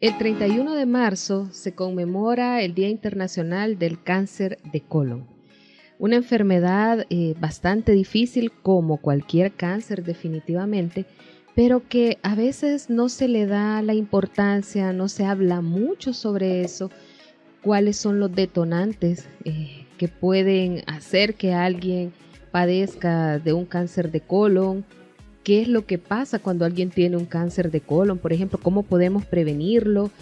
El 31 de marzo se conmemora el Día Internacional del Cáncer de Colon, una enfermedad bastante difícil como cualquier cáncer definitivamente, pero que a veces no se le da la importancia, no se habla mucho sobre eso, cuáles son los detonantes que pueden hacer que alguien padezca de un cáncer de colon. ¿Qué es lo que pasa cuando alguien tiene un cáncer de colon? Por ejemplo, ¿cómo podemos prevenirlo?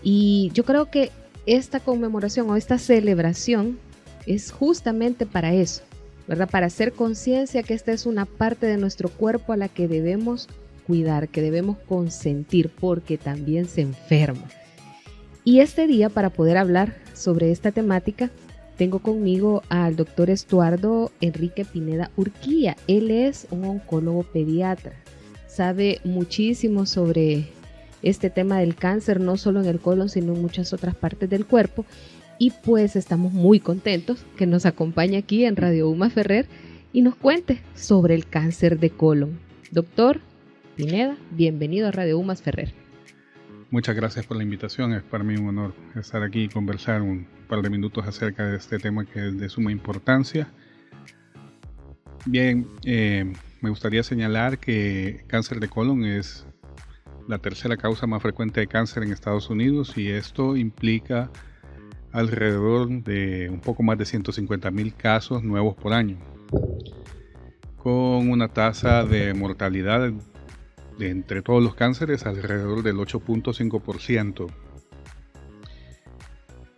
Y yo creo que esta conmemoración o esta celebración es justamente para eso, ¿verdad? Para hacer conciencia que esta es una parte de nuestro cuerpo a la que debemos cuidar, que debemos consentir, porque también se enferma. Y este día, para poder hablar sobre esta temática, tengo conmigo al doctor Estuardo Enrique Pineda Urquía. Él es un oncólogo pediatra. Sabe muchísimo sobre este tema del cáncer, no solo en el colon, sino en muchas otras partes del cuerpo. Y pues estamos muy contentos que nos acompañe aquí en Radio UMAS Ferrer y nos cuente sobre el cáncer de colon. Doctor Pineda, bienvenido a Radio UMAS Ferrer. Muchas gracias por la invitación. Es para mí un honor estar aquí y conversar un par de minutos acerca de este tema que es de suma importancia. Bien, me gustaría señalar que cáncer de colon es la tercera causa más frecuente de cáncer en Estados Unidos y esto implica alrededor de un poco más de 150,000 casos nuevos por año, con una tasa de mortalidad entre todos los cánceres alrededor del 8.5%.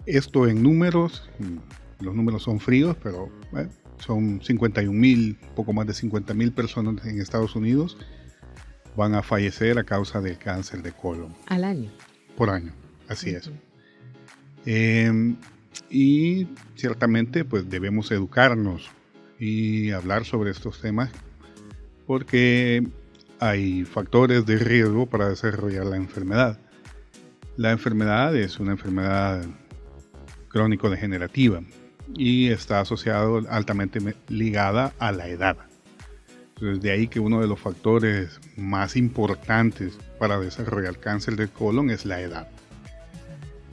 Esto en números, los números son fríos, pero son 51,000, poco más de 50,000 personas en Estados Unidos van a fallecer a causa del cáncer de colon. ¿Al año? Por año, así es. Y ciertamente pues debemos educarnos y hablar sobre estos temas porque hay factores de riesgo para desarrollar la enfermedad. La enfermedad es una enfermedad crónico-degenerativa y está asociado altamente ligada a la edad. Entonces, de ahí que uno de los factores más importantes para desarrollar cáncer de colon es la edad.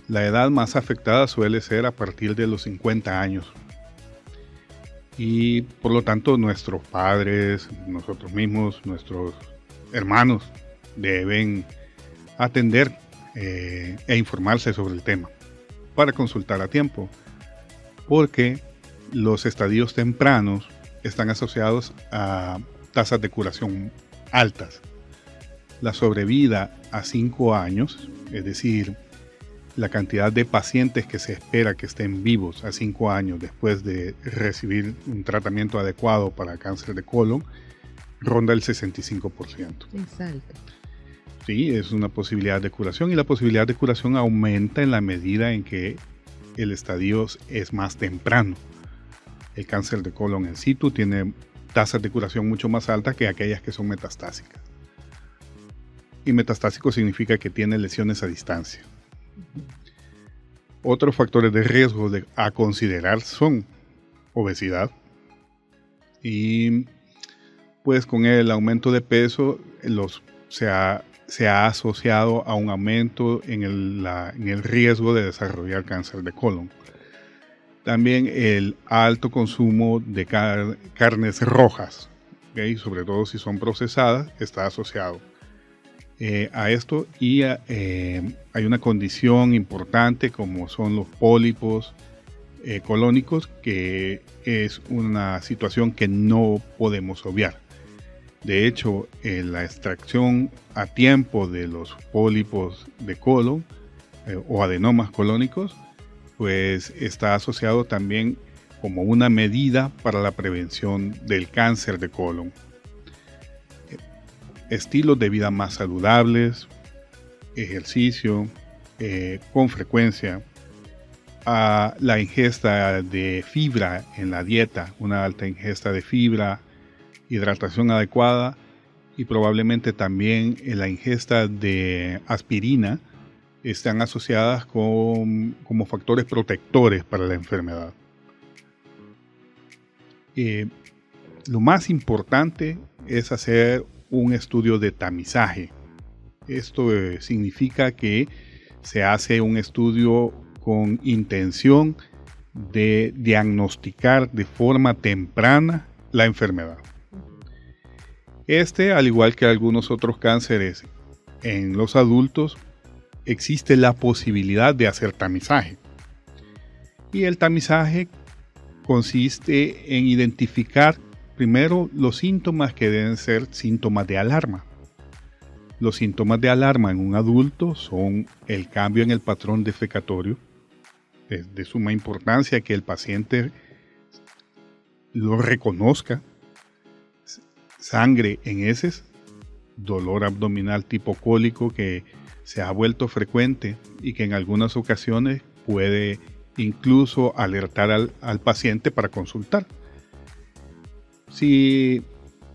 La edad más afectada suele ser a partir de los 50 años. Y por lo tanto, nuestros padres, nosotros mismos, nuestros hermanos deben atender e informarse sobre el tema para consultar a tiempo, porque los estadios tempranos están asociados a tasas de curación altas. La sobrevida a 5 años, es decir, la cantidad de pacientes que se espera que estén vivos a 5 años después de recibir un tratamiento adecuado para cáncer de colon, ronda el 65%. Exacto. Sí, es una posibilidad de curación y la posibilidad de curación aumenta en la medida en que el estadio es más temprano. El cáncer de colon in situ tiene tasas de curación mucho más altas que aquellas que son metastásicas. Y metastásico significa que tiene lesiones a distancia. Otros factores de riesgo a considerar son obesidad y pues con el aumento de peso se ha asociado a un aumento en el riesgo de desarrollar cáncer de colon. También el alto consumo de carnes rojas, ¿okay? Sobre todo si son procesadas, está asociado a esto. Y hay una condición importante como son los pólipos colónicos, que es una situación que no podemos obviar. De hecho, la extracción a tiempo de los pólipos de colon o adenomas colónicos, pues está asociado también como una medida para la prevención del cáncer de colon. Estilos de vida más saludables, ejercicio con frecuencia, la ingesta de fibra en la dieta, una alta ingesta de fibra, hidratación adecuada y probablemente también la ingesta de aspirina están asociadas como factores protectores para la enfermedad. Lo más importante es hacer un estudio de tamizaje. Esto significa que se hace un estudio con intención de diagnosticar de forma temprana la enfermedad. Al igual que algunos otros cánceres en los adultos, existe la posibilidad de hacer tamizaje. Y el tamizaje consiste en identificar primero los síntomas que deben ser síntomas de alarma. Los síntomas de alarma en un adulto son el cambio en el patrón defecatorio. Es de suma importancia que el paciente lo reconozca. Sangre en heces, dolor abdominal tipo cólico que se ha vuelto frecuente y que en algunas ocasiones puede incluso alertar al paciente para consultar. Si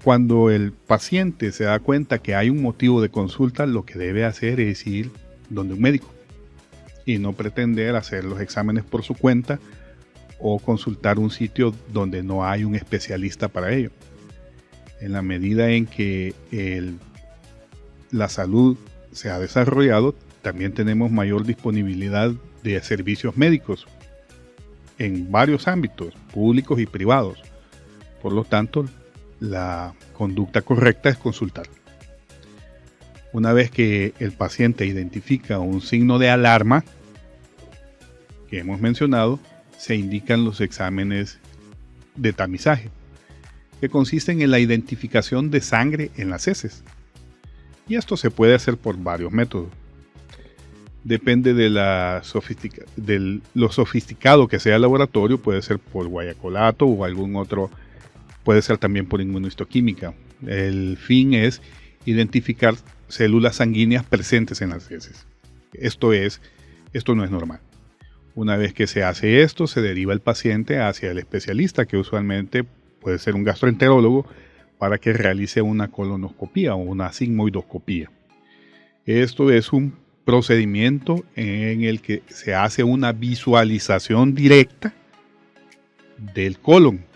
cuando el paciente se da cuenta que hay un motivo de consulta, lo que debe hacer es ir donde un médico y no pretender hacer los exámenes por su cuenta o consultar un sitio donde no hay un especialista para ello. En la medida en que la salud se ha desarrollado, también tenemos mayor disponibilidad de servicios médicos en varios ámbitos, públicos y privados. Por lo tanto, la conducta correcta es consultar. Una vez que el paciente identifica un signo de alarma que hemos mencionado, se indican los exámenes de tamizaje, que consisten en la identificación de sangre en las heces. Y esto se puede hacer por varios métodos. Depende de lo sofisticado que sea el laboratorio, puede ser por guayacolato o algún otro, puede ser también por inmunohistoquímica. El fin es identificar células sanguíneas presentes en las heces. Esto no es normal. Una vez que se hace esto, se deriva el paciente hacia el especialista, que usualmente puede ser un gastroenterólogo, para que realice una colonoscopía o una sigmoidoscopía. Esto es un procedimiento en el que se hace una visualización directa del colon.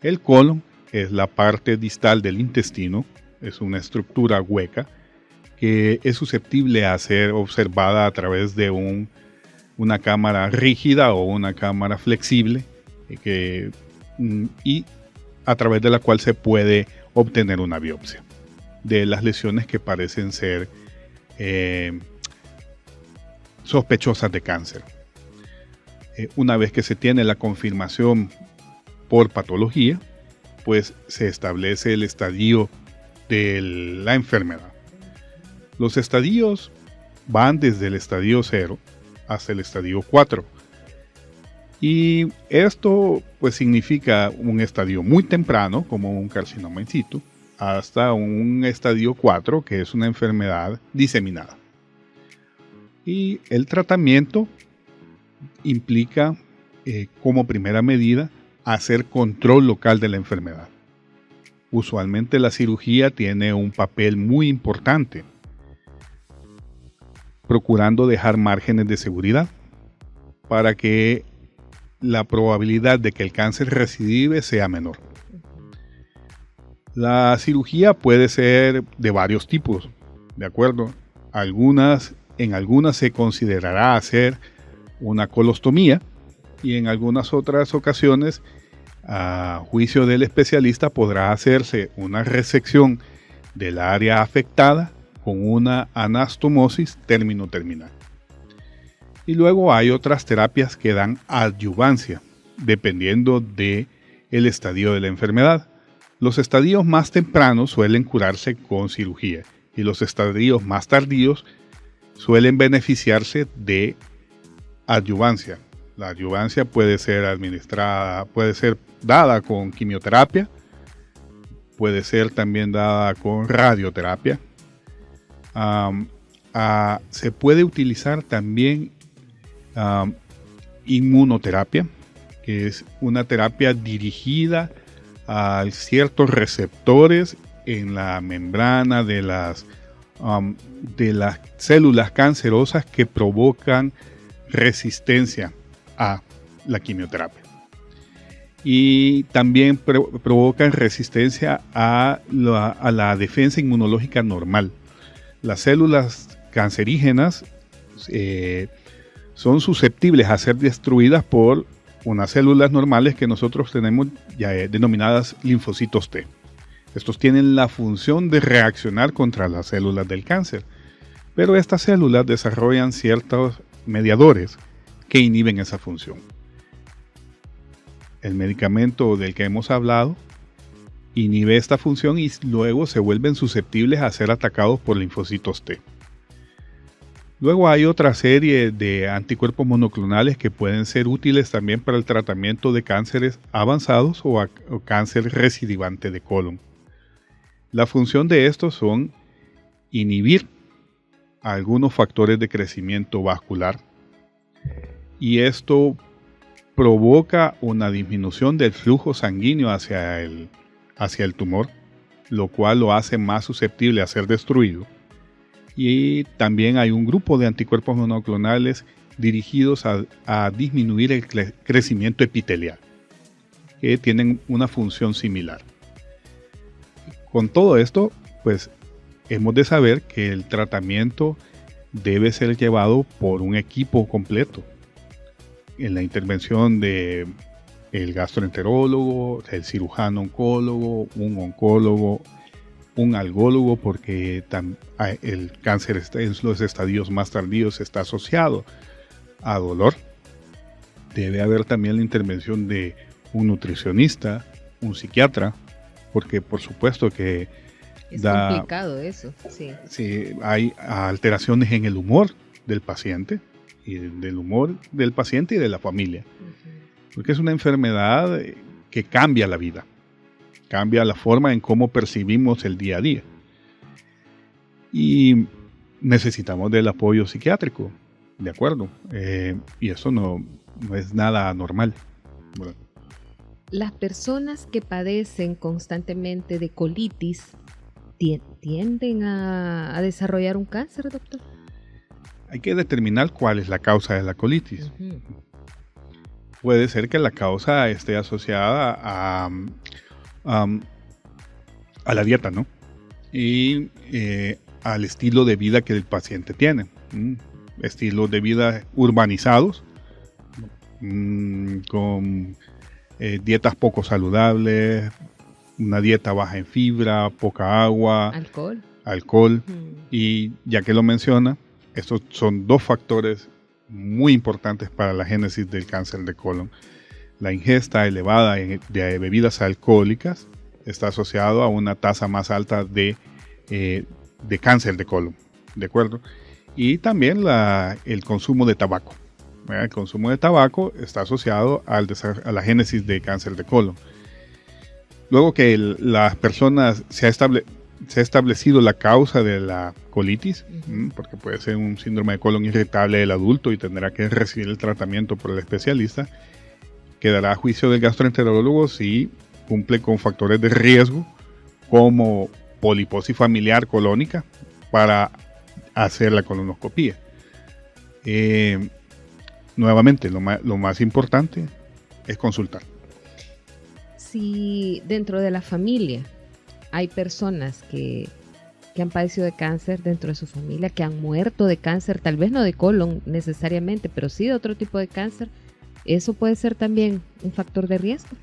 El colon es la parte distal del intestino, es una estructura hueca que es susceptible a ser observada a través de una cámara rígida o una cámara flexible y a través de la cual se puede obtener una biopsia de las lesiones que parecen ser sospechosas de cáncer. Una vez que se tiene la confirmación por patología, pues se establece el estadio de la enfermedad. Los estadios van desde el estadio 0 hasta el estadio 4. Y esto pues significa un estadio muy temprano, como un carcinoma in situ, hasta un estadio 4, que es una enfermedad diseminada. Y el tratamiento implica, como primera medida, hacer control local de la enfermedad. Usualmente la cirugía tiene un papel muy importante, procurando dejar márgenes de seguridad para que la probabilidad de que el cáncer recidive sea menor. La cirugía puede ser de varios tipos, ¿de acuerdo? En algunas se considerará hacer una colostomía y en algunas otras ocasiones, a juicio del especialista, podrá hacerse una resección del área afectada con una anastomosis término-terminal. Y luego hay otras terapias que dan adyuvancia, dependiendo del estadio de la enfermedad. Los estadios más tempranos suelen curarse con cirugía y los estadios más tardíos suelen beneficiarse de adyuvancia. La adyuvancia puede ser administrada, puede ser dada con quimioterapia, puede ser también dada con radioterapia. Se puede utilizar también inmunoterapia, que es una terapia dirigida a ciertos receptores en la membrana de las células cancerosas que provocan resistencia a la quimioterapia. Y también provocan resistencia a la defensa inmunológica normal. Las células cancerígenas son susceptibles a ser destruidas por unas células normales que nosotros tenemos ya denominadas linfocitos T. Estos tienen la función de reaccionar contra las células del cáncer, pero estas células desarrollan ciertos mediadores que inhiben esa función. El medicamento del que hemos hablado inhibe esta función y luego se vuelven susceptibles a ser atacados por linfocitos T. Luego hay otra serie de anticuerpos monoclonales que pueden ser útiles también para el tratamiento de cánceres avanzados o cáncer recidivante de colon. La función de estos son inhibir algunos factores de crecimiento vascular y esto provoca una disminución del flujo sanguíneo hacia el tumor, lo cual lo hace más susceptible a ser destruido. Y también hay un grupo de anticuerpos monoclonales dirigidos a disminuir el crecimiento epitelial, que tienen una función similar. Con todo esto, pues hemos de saber que el tratamiento debe ser llevado por un equipo completo. En la intervención de el gastroenterólogo, el cirujano oncólogo, un oncólogo, un algólogo, porque el cáncer en los estadios más tardíos está asociado a dolor. Debe haber también la intervención de un nutricionista, un psiquiatra, porque por supuesto que es complicado eso. Sí. Sí, hay alteraciones en el humor del paciente y del humor del paciente y de la familia, porque es una enfermedad que cambia la vida. Cambia la forma en cómo percibimos el día a día. Y necesitamos del apoyo psiquiátrico, ¿de acuerdo? Y eso no es nada normal. Bueno. Las personas que padecen constantemente de colitis tienden a desarrollar un cáncer, doctor. Hay que determinar cuál es la causa de la colitis. Puede ser que la causa esté asociada a la dieta, ¿no? Y al estilo de vida que el paciente tiene. Estilos de vida urbanizados, con dietas poco saludables, una dieta baja en fibra, poca agua, alcohol. Y ya que lo menciona, estos son dos factores muy importantes para la génesis del cáncer de colon. La ingesta elevada de bebidas alcohólicas está asociado a una tasa más alta de cáncer de colon, ¿de acuerdo? Y también el consumo de tabaco. El consumo de tabaco está asociado a la génesis de cáncer de colon. Luego que las personas se ha establecido la causa de la colitis, porque puede ser un síndrome de colon irritable del adulto y tendrá que recibir el tratamiento por el especialista, quedará a juicio del gastroenterólogo si cumple con factores de riesgo como poliposis familiar colónica para hacer la colonoscopía. Nuevamente, lo más importante es consultar. Si dentro de la familia hay personas que han padecido de cáncer dentro de su familia, que han muerto de cáncer, tal vez no de colon necesariamente, pero sí de otro tipo de cáncer, ¿eso puede ser también un factor de riesgo?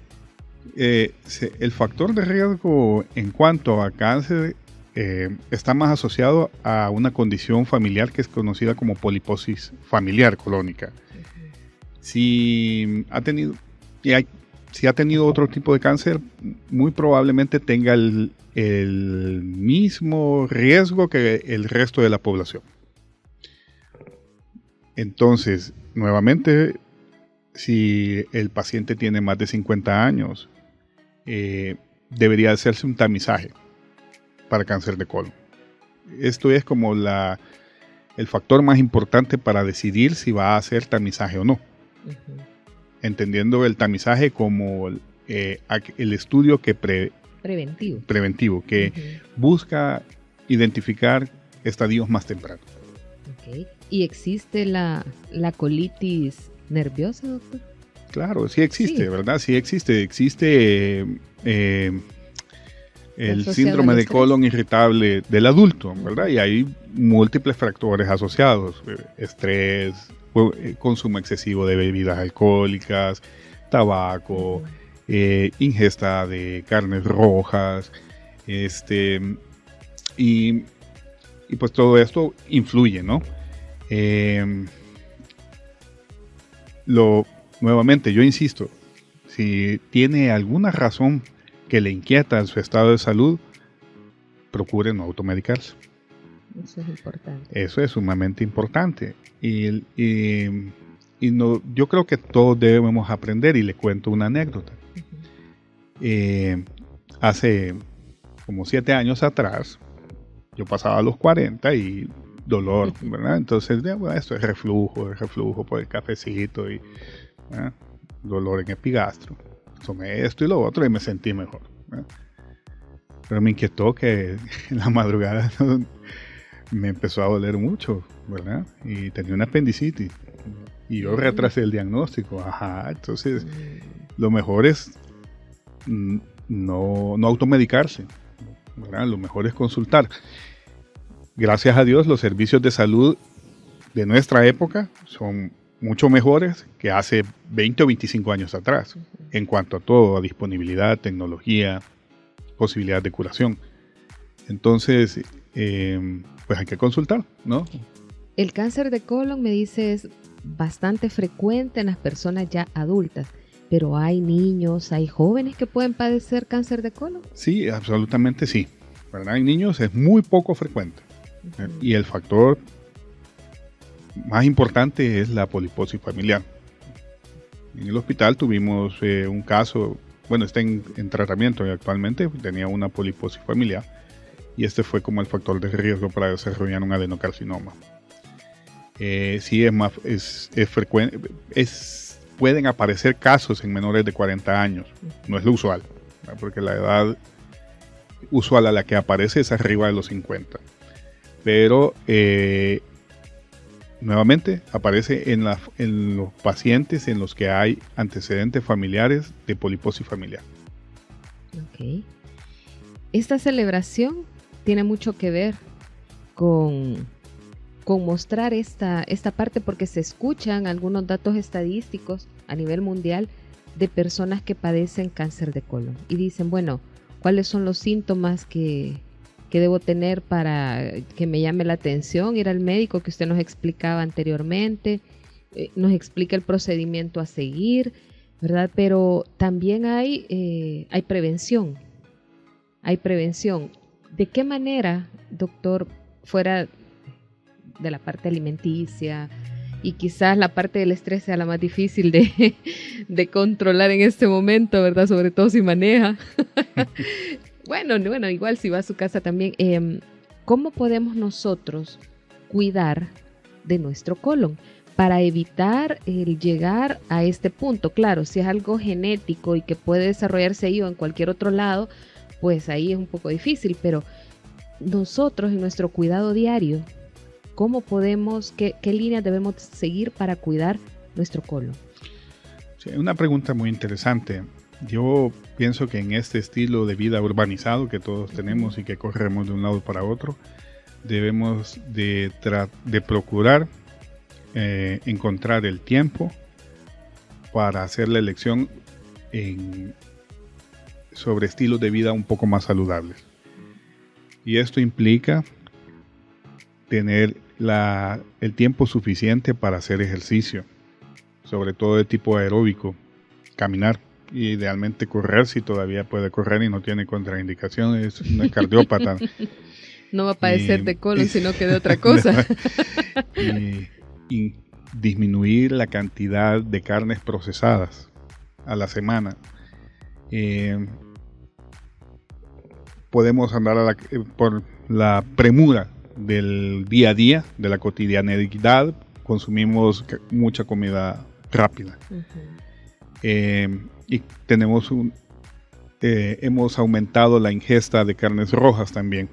El factor de riesgo en cuanto a cáncer está más asociado a una condición familiar que es conocida como poliposis familiar colónica. Si ha tenido otro tipo de cáncer, muy probablemente tenga el mismo riesgo que el resto de la población. Entonces, nuevamente, si el paciente tiene más de 50 años, debería hacerse un tamizaje para cáncer de colon. Esto es como el factor más importante para decidir si va a hacer tamizaje o no. Entendiendo el tamizaje como el estudio que preventivo que busca identificar estadios más tempranos. ¿Y existe la colitis nerviosa, doctor? Claro, sí existe, sí. ¿Verdad? Sí existe. Existe el síndrome de colon irritable del adulto, ¿verdad? Y hay múltiples factores asociados: estrés, consumo excesivo de bebidas alcohólicas, tabaco, ingesta de carnes rojas, y pues todo esto influye, ¿no? Nuevamente, yo insisto, si tiene alguna razón que le inquieta en su estado de salud, procure no automedicarse. Eso es importante. Eso es sumamente importante. Y no, yo creo que todos debemos aprender, y le cuento una anécdota. Hace como 7 años atrás, yo pasaba a los 40 y dolor, ¿verdad? Entonces, bueno, esto es reflujo por el cafecito y dolor en epigastro. Tomé esto y lo otro y me sentí mejor, ¿verdad? Pero me inquietó que en la madrugada me empezó a doler mucho, ¿verdad? Y tenía una apendicitis. Y yo retrasé el diagnóstico. Entonces, lo mejor es no automedicarse, ¿verdad? Lo mejor es consultar. Gracias a Dios, los servicios de salud de nuestra época son mucho mejores que hace 20 o 25 años atrás, en cuanto a todo, a disponibilidad, tecnología, posibilidad de curación. Entonces, pues hay que consultar, ¿no? El cáncer de colon, me dice, es bastante frecuente en las personas ya adultas, pero hay niños, hay jóvenes que pueden padecer cáncer de colon. Sí, absolutamente sí, ¿verdad? En niños es muy poco frecuente. Y el factor más importante es la poliposis familiar. En el hospital tuvimos un caso, bueno, está en tratamiento actualmente, tenía una poliposis familiar, y este fue como el factor de riesgo para desarrollar un adenocarcinoma. Sí, es frecuente, pueden aparecer casos en menores de 40 años, no es lo usual, ¿verdad? Porque la edad usual a la que aparece es arriba de los 50. Pero nuevamente aparece en los pacientes en los que hay antecedentes familiares de poliposis familiar. Ok. Esta celebración tiene mucho que ver con mostrar esta parte, porque se escuchan algunos datos estadísticos a nivel mundial de personas que padecen cáncer de colon y dicen, bueno, ¿cuáles son los síntomas que debo tener para que me llame la atención? Ir al médico, que usted nos explicaba anteriormente, nos explica el procedimiento a seguir, ¿verdad? Pero también hay prevención. Hay prevención. ¿De qué manera, doctor, fuera de la parte alimenticia, y quizás la parte del estrés sea la más difícil de controlar en este momento, ¿verdad? Sobre todo si maneja. Bueno, igual si va a su casa también. ¿Cómo podemos nosotros cuidar de nuestro colon para evitar el llegar a este punto? Claro, si es algo genético y que puede desarrollarse ahí o en cualquier otro lado, pues ahí es un poco difícil, pero nosotros en nuestro cuidado diario, ¿cómo podemos, qué líneas debemos seguir para cuidar nuestro colon? Sí, una pregunta muy interesante. Yo pienso que en este estilo de vida urbanizado que todos tenemos y que corremos de un lado para otro, debemos de procurar encontrar el tiempo para hacer la elección sobre estilos de vida un poco más saludables. Y esto implica tener el tiempo suficiente para hacer ejercicio, sobre todo de tipo aeróbico, caminar. Y idealmente correr, si todavía puede correr y no tiene contraindicaciones, no es cardiópata. No va a padecer de colon, sino que de otra cosa. y disminuir la cantidad de carnes procesadas a la semana. Podemos andar por la premura del día a día, de la cotidianidad, consumimos mucha comida rápida. Y hemos aumentado la ingesta de carnes rojas también.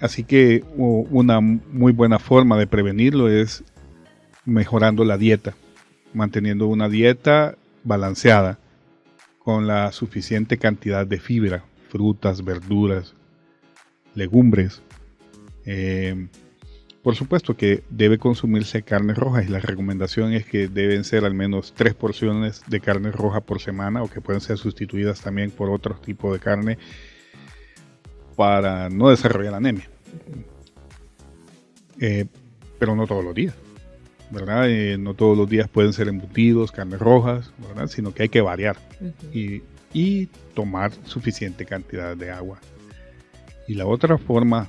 Así que una muy buena forma de prevenirlo es mejorando la dieta, manteniendo una dieta balanceada, con la suficiente cantidad de fibra, frutas, verduras, legumbres. Por supuesto que debe consumirse carne roja y la recomendación es que deben ser al menos 3 porciones de carne roja por semana, o que pueden ser sustituidas también por otro tipo de carne para no desarrollar anemia. Pero no todos los días, ¿verdad? No todos los días pueden ser embutidos, carnes rojas, ¿verdad? Sino que hay que variar y tomar suficiente cantidad de agua. Y la otra forma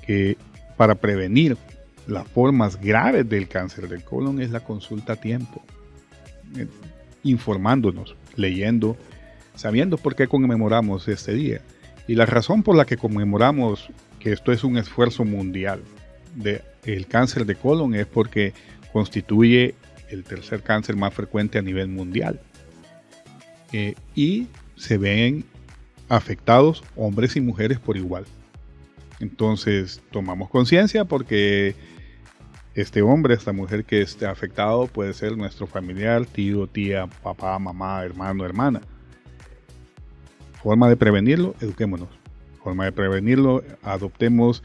que para prevenir las formas graves del cáncer del colon es la consulta a tiempo, informándonos, leyendo, sabiendo por qué conmemoramos este día. Y la razón por la que conmemoramos que esto es un esfuerzo mundial del cáncer de colon es porque constituye el tercer cáncer más frecuente a nivel mundial. Y se ven afectados hombres y mujeres por igual. Entonces tomamos conciencia porque este hombre, esta mujer que esté afectado puede ser nuestro familiar, tío, tía, papá, mamá, hermano, hermana. Forma de prevenirlo, eduquémonos. Forma de prevenirlo, adoptemos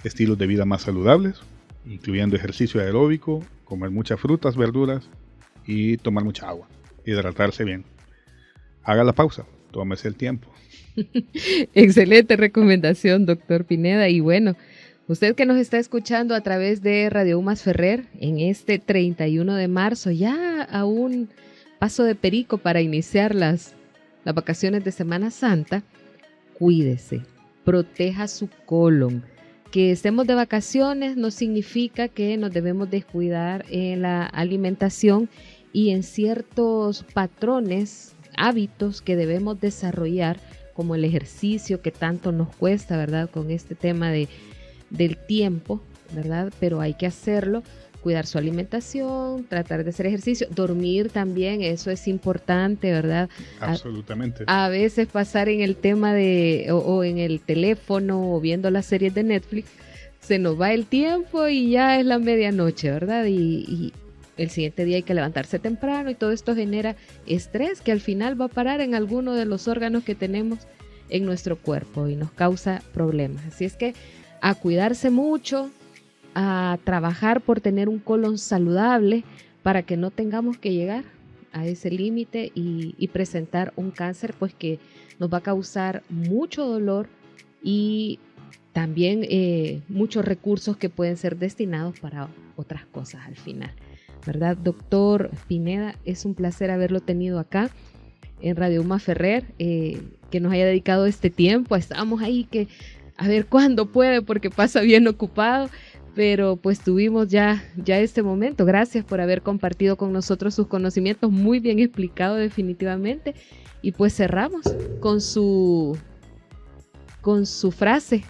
estilos de vida más saludables, incluyendo ejercicio aeróbico, comer muchas frutas, verduras y tomar mucha agua, hidratarse bien. Haga la pausa, tómese el tiempo. Excelente recomendación, doctor Pineda. Y bueno, usted que nos está escuchando a través de Radio UMAS Ferrer en este 31 de marzo, ya a un paso de perico para iniciar las vacaciones de Semana Santa, cuídese, proteja su colon. Que estemos de vacaciones no significa que nos debemos descuidar en la alimentación y en ciertos patrones, hábitos que debemos desarrollar, como el ejercicio que tanto nos cuesta, ¿verdad? Con este tema del tiempo, ¿verdad? Pero hay que hacerlo, cuidar su alimentación, tratar de hacer ejercicio, dormir también, eso es importante, ¿verdad? Absolutamente. A veces pasar en el tema o en el teléfono o viendo las series de Netflix, se nos va el tiempo y ya es la medianoche, ¿verdad? Y el siguiente día hay que levantarse temprano y todo esto genera estrés que al final va a parar en alguno de los órganos que tenemos en nuestro cuerpo y nos causa problemas. Así es que a cuidarse mucho, a trabajar por tener un colon saludable para que no tengamos que llegar a ese límite y presentar un cáncer pues que nos va a causar mucho dolor y también muchos recursos que pueden ser destinados para otras cosas al final. ¿Verdad, doctor Pineda? Es un placer haberlo tenido acá en Radio UMAS Ferrer, que nos haya dedicado este tiempo. Estábamos ahí que a ver cuándo puede porque pasa bien ocupado, pero pues tuvimos ya este momento. Gracias por haber compartido con nosotros sus conocimientos, muy bien explicado definitivamente. Y pues cerramos con su frase.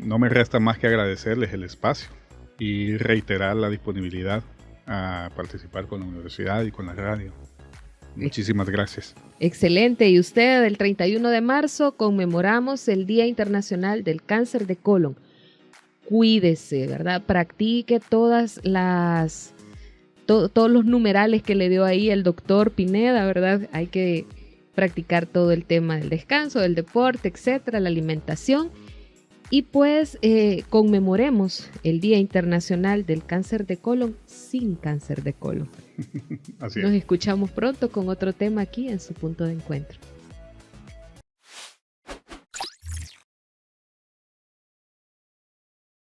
No me resta más que agradecerles el espacio y reiterar la disponibilidad a participar con la universidad y con la radio. Muchísimas gracias. Excelente. Y usted, el 31 de marzo conmemoramos el Día Internacional del Cáncer de Colon. Cuídese, ¿verdad? Practique todos los numerales que le dio ahí el doctor Pineda, ¿verdad? Hay que practicar todo el tema del descanso, del deporte, etcétera, la alimentación. Y pues conmemoremos el Día Internacional del Cáncer de Colon sin cáncer de colon. Así es. Nos escuchamos pronto con otro tema aquí en su punto de encuentro.